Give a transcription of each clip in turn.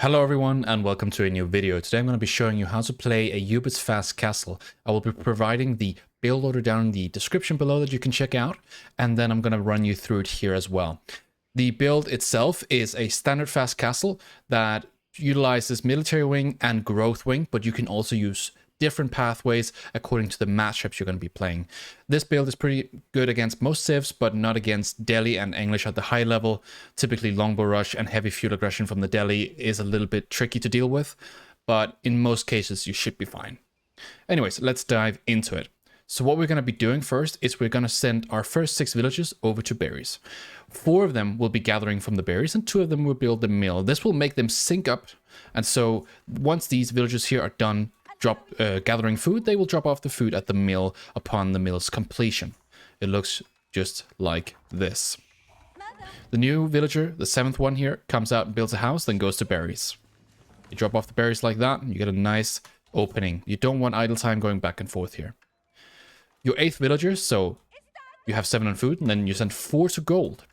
Hello everyone and welcome to a new video. Today I'm going to be showing you how to play Ayyubid's Fast Castle. I will be providing the build order down in the description below that you can check out, and then I'm going to run you through it here as well. The build itself is a standard fast castle that utilizes military wing and growth wing, but you can also use different pathways according to the matchups you're going to be playing. This build is pretty good against most civs, but not against Delhi and English at the high level. Typically longbow rush and heavy feudal aggression from the Delhi is a little bit tricky to deal with, but in most cases you should be fine. Anyways, let's dive into it. So what we're going to be doing first is we're going to send our first 6 villages over to berries. 4 of them will be gathering from the berries and 2 of them will build the mill. This will make them sync up, and so once these villages here are done gathering food, they will drop off the food at the mill upon the mill's completion. It looks just like this. The new villager, the 7th one here, comes out and builds a house, then goes to berries. You drop off the berries like that, and you get a nice opening. You don't want idle time going back and forth here. Your 8th villager, so you have 7 on food, and then you send 4 to gold.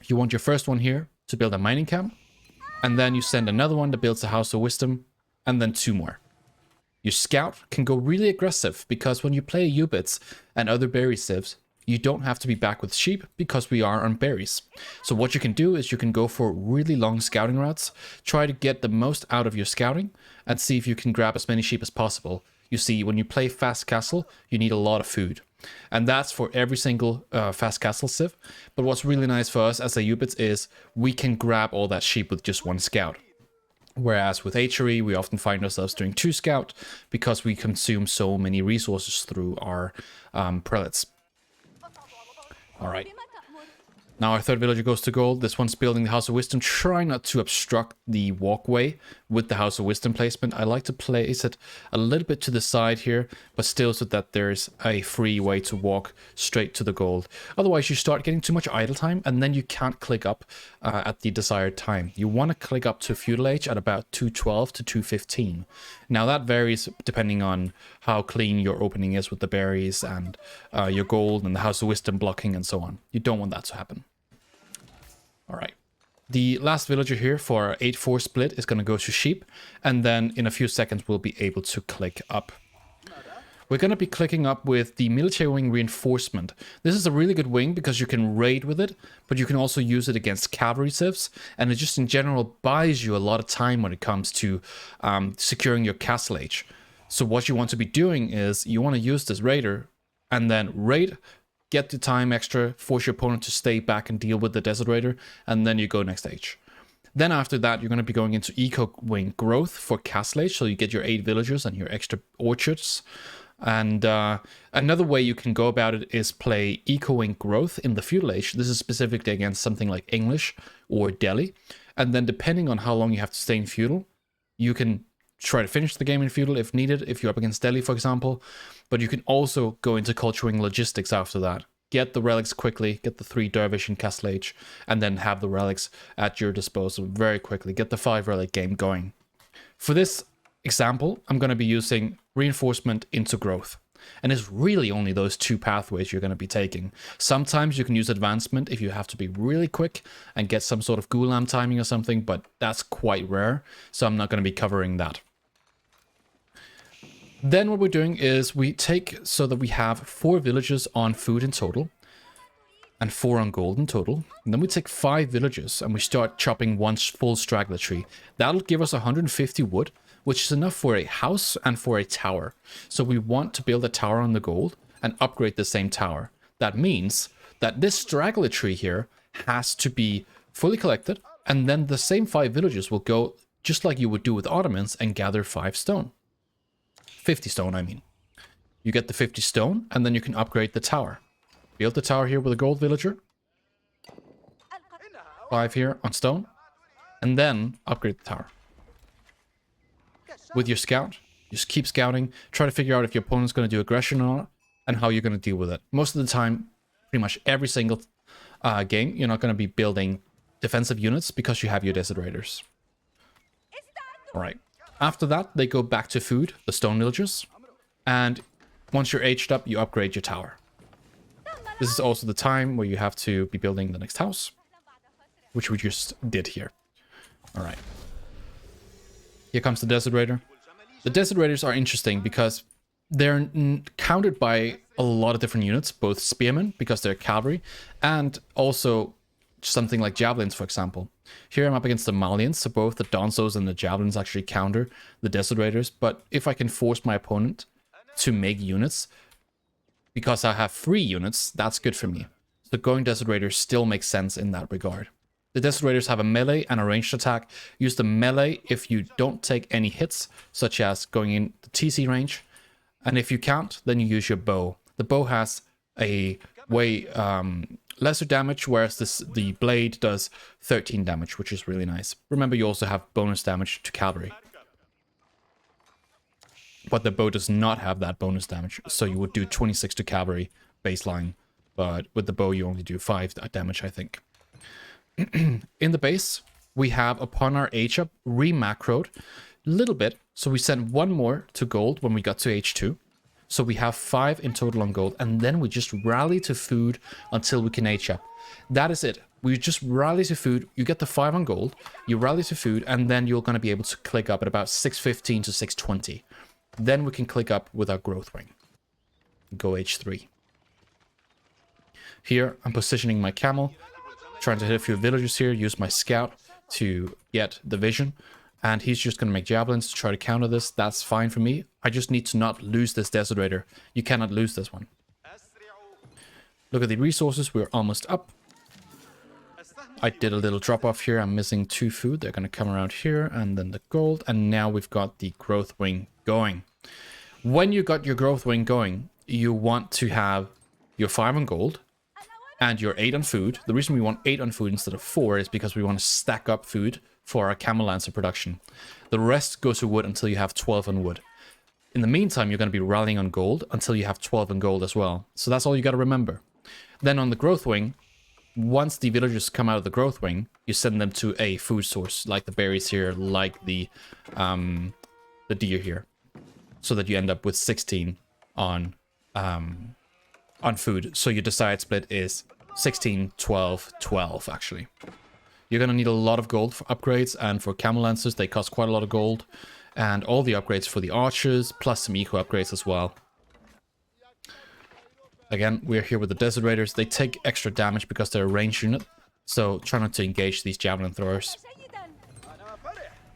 You want your first one here to build a mining camp, and then you send another one that builds a house of wisdom, and then 2 more. Your scout can go really aggressive because when you play Ayyubids and other berry civs, you don't have to be back with sheep because we are on berries. So what you can do is you can go for really long scouting routes, try to get the most out of your scouting, and see if you can grab as many sheep as possible. You see, when you play Fast Castle, you need a lot of food. And that's for every single Fast Castle civ. But what's really nice for us as Ayyubids is we can grab all that sheep with just 1 scout. Whereas with Hatchery, we often find ourselves doing 2 scout because we consume so many resources through our prelates. Alright. Now our 3rd villager goes to gold. This one's building the House of Wisdom. Try not to obstruct the walkway with the House of Wisdom placement. I like to place it a little bit to the side here, but still so that there's a free way to walk straight to the gold. Otherwise you start getting too much idle time and then you can't click up at the desired time. You want to click up to Feudal Age at about 2:12 to 2:15. Now that varies depending on how clean your opening is with the berries and your gold and the House of Wisdom blocking and so on. You don't want that to happen. Alright. The last villager here for our 8-4 split is going to go to sheep, and then in a few seconds we'll be able to click up. We're going to be clicking up with the military wing reinforcement. This is a really good wing because you can raid with it, but you can also use it against cavalry civs, and it just in general buys you a lot of time when it comes to securing your castle age. So what you want to be doing is you want to use this raider and then raid, get the time extra, force your opponent to stay back and deal with the Desert Raider, and then you go next stage. Then after that, you're going to be going into Eco Wing Growth for Castle Age, so you get your 8 villagers and your extra orchards. And another way you can go about it is play Eco Wing Growth in the Feudal Age. This is specifically against something like English or Delhi. And then depending on how long you have to stay in Feudal, you can try to finish the game in Feudal if needed, if you're up against Delhi, for example. But you can also go into Culture Wing Logistics after that. Get the relics quickly, get the 3 Dervish in Castle Age, and then have the relics at your disposal very quickly. Get the 5 relic game going. For this example, I'm going to be using reinforcement into growth. And it's really only those 2 pathways you're going to be taking. Sometimes you can use advancement if you have to be really quick and get some sort of Gulam timing or something, but that's quite rare, so I'm not going to be covering that. Then what we're doing is we take so that we have 4 villages on food in total and 4 on gold in total. And then we take 5 villages and we start chopping 1 full straggler tree. That'll give us 150 wood, which is enough for a house and for a tower. So we want to build a tower on the gold and upgrade the same tower. That means that this straggler tree here has to be fully collected, and then the same 5 villages will go just like you would do with Ottomans and gather 5 stone. 50 stone, I mean. You get the 50 stone, and then you can upgrade the tower. Build the tower here with a gold villager. 5 here on stone. And then upgrade the tower. With your scout, just keep scouting. Try to figure out if your opponent's going to do aggression or not, and how you're going to deal with it. Most of the time, pretty much every single game, you're not going to be building defensive units because you have your Desert Raiders. Alright. After that, they go back to food, the stone villagers, and once you're aged up, you upgrade your tower. This is also the time where you have to be building the next house, which we just did here. Alright. Here comes the Desert Raider. The Desert Raiders are interesting because they're countered by a lot of different units, both spearmen, because they're cavalry, and also something like javelins, for example. Here I'm up against the Malians, so both the Donzos and the javelins actually counter the Desert Raiders, but if I can force my opponent to make units, because I have 3 units, that's good for me. So going Desert Raiders still makes sense in that regard. The Desert Raiders have a melee and a ranged attack. Use the melee if you don't take any hits, such as going in the TC range. And if you can't, then you use your bow. The bow has a way lesser damage, whereas the blade does 13 damage, which is really nice. Remember, you also have bonus damage to cavalry. But the bow does not have that bonus damage, so you would do 26 to cavalry baseline. But with the bow, you only do 5 damage, I think. In the base, we have, upon our H-up, re-macroed a little bit. So we sent 1 more to gold when we got to H2. So we have 5 in total on gold. And then we just rally to food until we can H-up. That is it. We just rally to food. You get the 5 on gold. You rally to food. And then you're going to be able to click up at about 615 to 620. Then we can click up with our growth wing. Go H3. Here, I'm positioning my camel. Trying to hit a few villagers here. Use my scout to get the vision. And he's just going to make javelins to try to counter this. That's fine for me. I just need to not lose this Desert Raider. You cannot lose this one. Look at the resources. We're almost up. I did a little drop off here. I'm missing 2 food. They're going to come around here. And then the gold. And now we've got the growth wing going. When you got your growth wing going, you want to have your 5 on gold. And your 8 on food. The reason we want 8 on food instead of 4 is because we want to stack up food for our Camel Lancer production. The rest goes to wood until you have 12 on wood. In the meantime, you're going to be rallying on gold until you have 12 on gold as well. So that's all you got to remember. Then on the growth wing, once the villagers come out of the growth wing, you send them to a food source, like the berries here, like the deer here, so that you end up with 16 on food. So your desired split is 16, 12, 12 actually. You're going to need a lot of gold for upgrades, and for Camel Lancers they cost quite a lot of gold, and all the upgrades for the archers, plus some eco upgrades as well. Again, we're here with the Desert Raiders. They take extra damage because they're a ranged unit, so try not to engage these javelin throwers.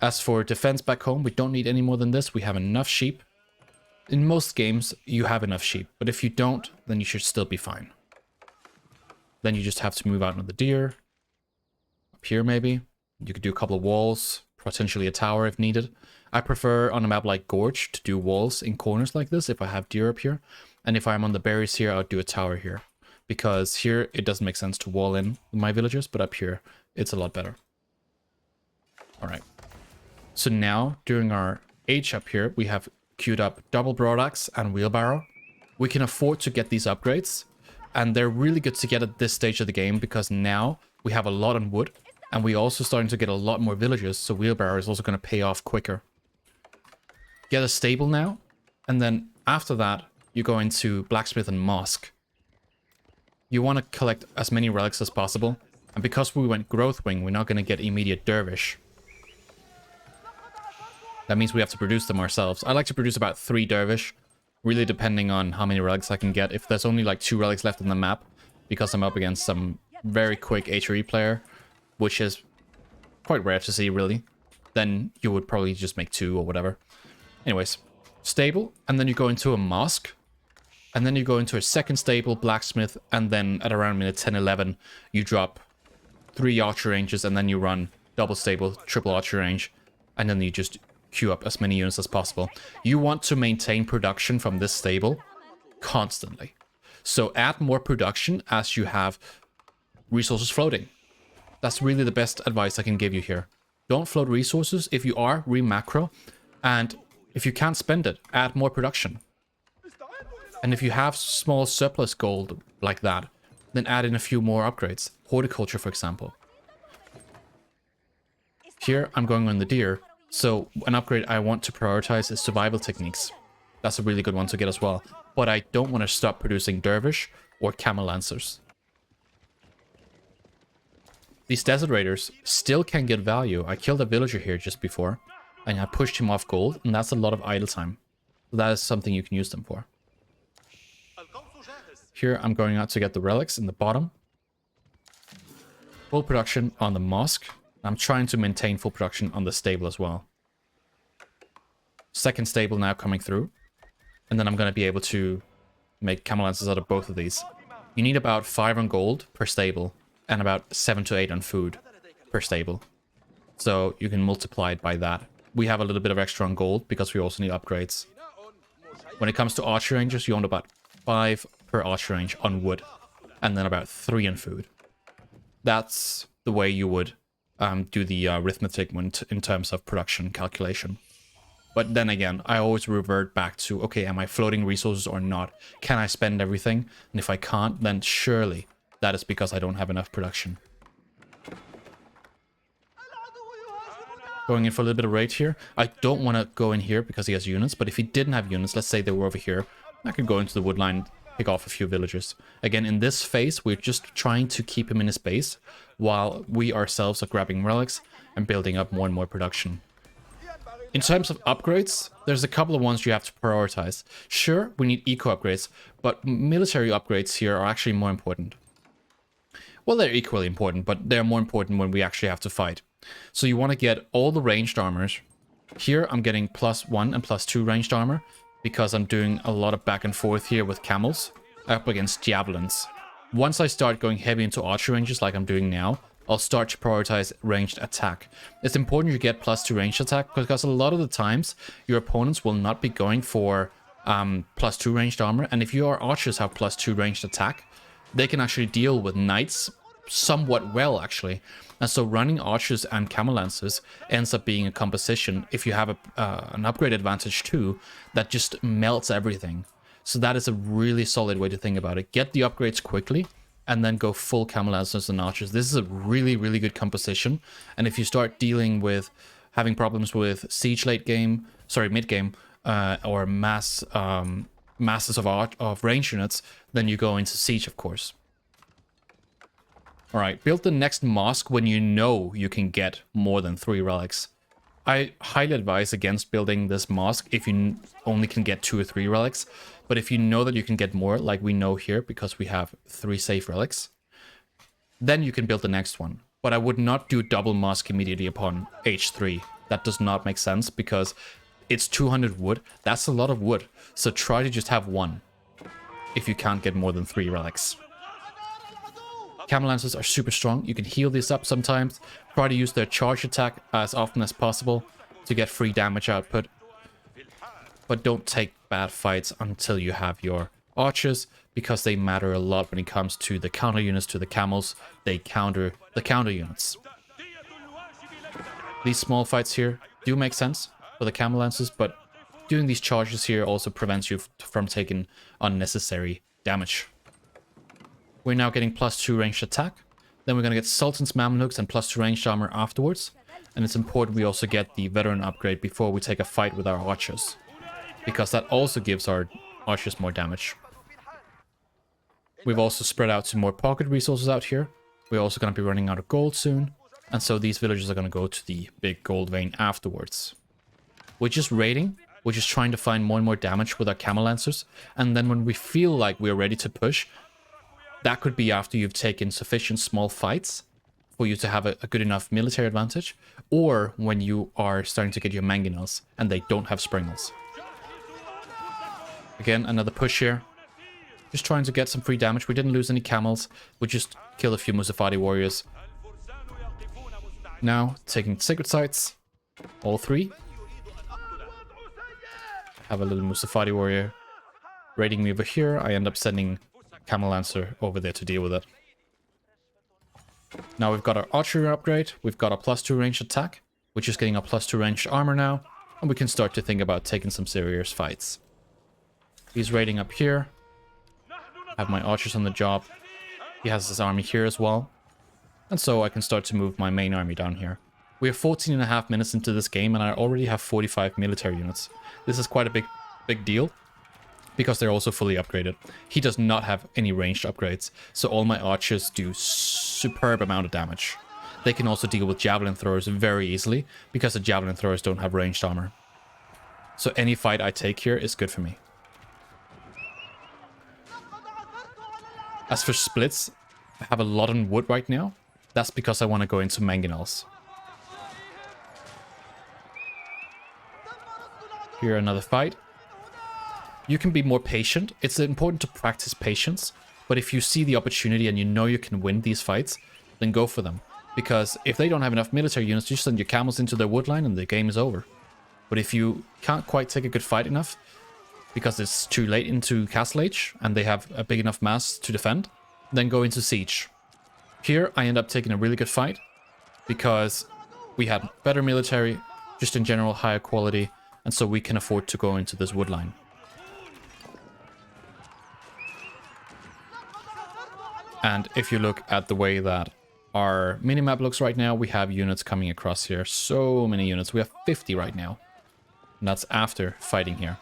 As for defense back home, we don't need any more than this. We have enough sheep. In most games, you have enough sheep, but if you don't, then you should still be fine. Then you just have to move out on the deer. Up here, maybe. You could do a couple of walls, potentially a tower if needed. I prefer on a map like Gorge to do walls in corners like this if I have deer up here. And if I'm on the berries here, I'll do a tower here. Because here, it doesn't make sense to wall in my villagers, but up here, it's a lot better. Alright. So now, during our H up here, we have queued up double broadaxe and wheelbarrow. We can afford to get these upgrades, and they're really good to get at this stage of the game because now we have a lot on wood, and we're also starting to get a lot more villagers, so wheelbarrow is also going to pay off quicker. Get a stable now, and then after that you go into blacksmith and mosque. You want to collect as many relics as possible, and because we went growth wing, we're not going to get immediate dervish. That means we have to produce them ourselves. I like to produce about 3 dervish, really depending on how many relics I can get. If there's only like 2 relics left on the map, because I'm up against some very quick HRE player, which is quite rare to see really, then you would probably just make 2 or whatever. Anyways, stable, and then you go into a mosque, and then you go into a second stable, blacksmith, and then at around minute 10-11, you drop 3 archer ranges, and then you run double stable, triple archer range, and then you just queue up as many units as possible. You want to maintain production from this stable constantly. So add more production as you have resources floating. That's really the best advice I can give you here. Don't float resources. If you are, re-macro. And if you can't spend it, add more production. And if you have small surplus gold like that, then add in a few more upgrades. Horticulture, for example. Here, I'm going on the deer. So an upgrade I want to prioritize is survival techniques. That's a really good one to get as well. But I don't want to stop producing dervish or camel lancers. These desert raiders still can get value. I killed a villager here just before. and I pushed him off gold, and that's a lot of idle time. So that is something you can use them for. Here I'm going out to get the relics in the bottom. Full production on the mosque. I'm trying to maintain full production on the stable as well. Second stable now coming through. And then I'm going to be able to make camel lances out of both of these. You need about 5 on gold per stable and about 7 to 8 on food per stable. So you can multiply it by that. We have a little bit of extra on gold because we also need upgrades. When it comes to archer ranges, you want about 5 per archer range on wood and then about 3 on food. That's the way you would do the arithmetic in terms of production calculation. But then again, I always revert back to, okay, am I floating resources or not? Can I spend everything? And if I can't, then surely that is because I don't have enough production. Going in for a little bit of raid here. I don't want to go in here because he has units, but if he didn't have units, let's say they were over here, I could go into the wood line, pick off a few villagers. Again, in this phase, we're just trying to keep him in his base while we ourselves are grabbing relics and building up more and more production. In terms of upgrades, there's a couple of ones you have to prioritize. Sure, we need eco upgrades, but military upgrades here are actually more important. Well, they're equally important, but they're more important when we actually have to fight. So you want to get all the ranged armors. Here I'm getting +1 and +2 ranged armor because I'm doing a lot of back and forth here with camels up against javelins. Once I start going heavy into archer ranges like I'm doing now, I'll start to prioritize ranged attack. It's important you get +2 ranged attack because a lot of the times your opponents will not be going for +2 ranged armor, and if your archers have +2 ranged attack, they can actually deal with knights somewhat well actually. And so running archers and camel lancers ends up being a composition, if you have an upgrade advantage too, that just melts everything. So that is a really solid way to think about it. Get the upgrades quickly and then go full camel lancers and archers. This is a really, really good composition. And if you start dealing with having problems with siege mid game, or masses of range units, then you go into siege, of course. All right, build the next mosque when you know you can get more than 3 relics. I highly advise against building this mosque if you only can get 2 or 3 relics. But if you know that you can get more, like we know here, because we have 3 safe relics, then you can build the next one. But I would not do double mosque immediately upon H3. That does not make sense because it's 200 wood. That's a lot of wood. So try to just have 1 if you can't get more than 3 relics. Camel Lancers are super strong. You can heal these up sometimes. Try to use their charge attack as often as possible to get free damage output. But don't take bad fights until you have your archers, because they matter a lot when it comes to the counter units to the camels. They counter the counter units. These small fights here do make sense for the Camel Lancers, but doing these charges here also prevents you from taking unnecessary damage. We're now getting +2 ranged attack. Then we're going to get Sultan's Mamluks and +2 ranged armor afterwards. And it's important we also get the veteran upgrade before we take a fight with our archers, because that also gives our archers more damage. We've also spread out some more pocket resources out here. We're also going to be running out of gold soon. And so these villagers are going to go to the big gold vein afterwards. We're just raiding. We're just trying to find more and more damage with our Camel Lancers. And then when we feel like we're ready to push, that could be after you've taken sufficient small fights for you to have a good enough military advantage, or when you are starting to get your mangonels and they don't have springles. Again, another push here. Just trying to get some free damage. We didn't lose any camels. We just killed a few Musafadi warriors. Now, taking sacred sites. All 3. Have a little Musafadi warrior raiding me over here. I end up sending Camel Lancer over there to deal with it. Now we've got our archery upgrade. We've got our +2 ranged attack, which is getting our +2 ranged armor now. And we can start to think about taking some serious fights. He's raiding up here. I have my archers on the job. He has his army here as well. And so I can start to move my main army down here. We are 14.5 minutes into this game and I already have 45 military units. This is quite a big deal, because they're also fully upgraded. He does not have any ranged upgrades, so all my archers do superb amount of damage. they can also deal with javelin throwers very easily because the javelin throwers don't have ranged armor. So any fight I take here is good for me. As for splits, I have a lot on wood right now. That's because I want to go into mangonels. Here, another fight. You can be more patient. It's important to practice patience. But if you see the opportunity and you know you can win these fights, then go for them. Because if they don't have enough military units, you send your camels into their wood line and the game is over. But if you can't quite take a good fight enough, because it's too late into Castle Age and they have a big enough mass to defend, then go into Siege. Here I end up taking a really good fight because we had better military, just in general higher quality, and so we can afford to go into this wood line. And if you look at the way that our minimap looks right now, we have units coming across here. So many units. We have 50 right now. And that's after fighting here.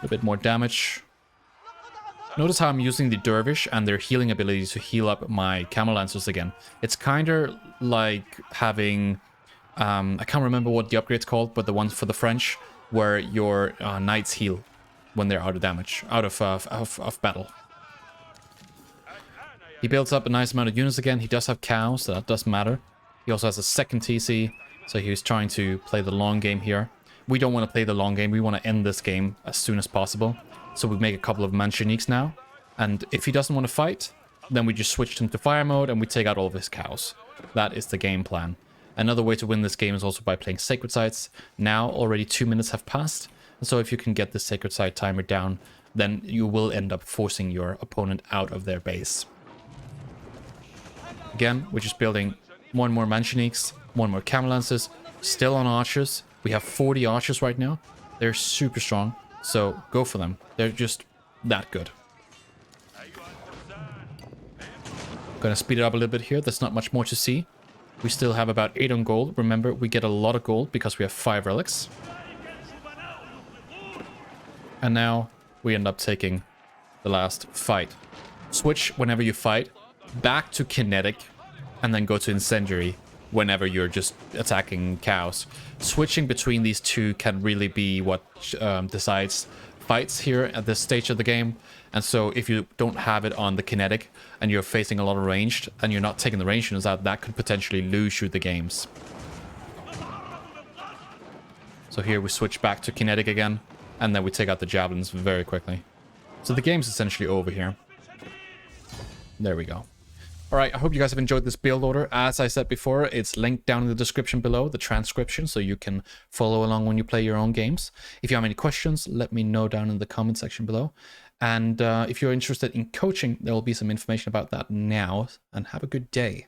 A bit more damage. Notice how I'm using the Dervish and their healing ability to heal up my Camel Lancers again. It's kind of like having... I can't remember what the upgrade's called, but the ones for the French, where your knights heal when they're out of damage, out of battle. He builds up a nice amount of units again. He does have cows, so that doesn't matter. He also has a second TC, so he's trying to play the long game here. We don't want to play the long game. We want to end this game as soon as possible. So we make a couple of Manchaniques now. And if he doesn't want to fight, then we just switch him to fire mode and we take out all of his cows. That is the game plan. Another way to win this game is also by playing Sacred Sites. Now already 2 minutes have passed. And so if you can get the Sacred Site timer down, then you will end up forcing your opponent out of their base. Again, we're just building one more Manchaniques, one more Camel Lancers, still on archers. We have 40 archers right now. They're super strong, so go for them. They're just that good. Gonna speed it up a little bit here. There's not much more to see. We still have about 8 on gold. Remember, we get a lot of gold because we have 5 relics. And now we end up taking the last fight. Switch whenever you fight back to kinetic and then go to incendiary whenever you're just attacking cows. Switching between these two can really be what decides fights here at this stage of the game. And so if you don't have it on the kinetic and you're facing a lot of ranged and you're not taking the ranged units out, that could potentially lose you the games. So here we switch back to kinetic again, and then we take out the javelins very quickly. So the game's essentially over here. There we go. Alright, I hope you guys have enjoyed this build order. As I said before, it's linked down in the description below, the transcription, so you can follow along when you play your own games. If you have any questions, let me know down in the comment section below. And if you're interested in coaching, there will be some information about that now. And have a good day.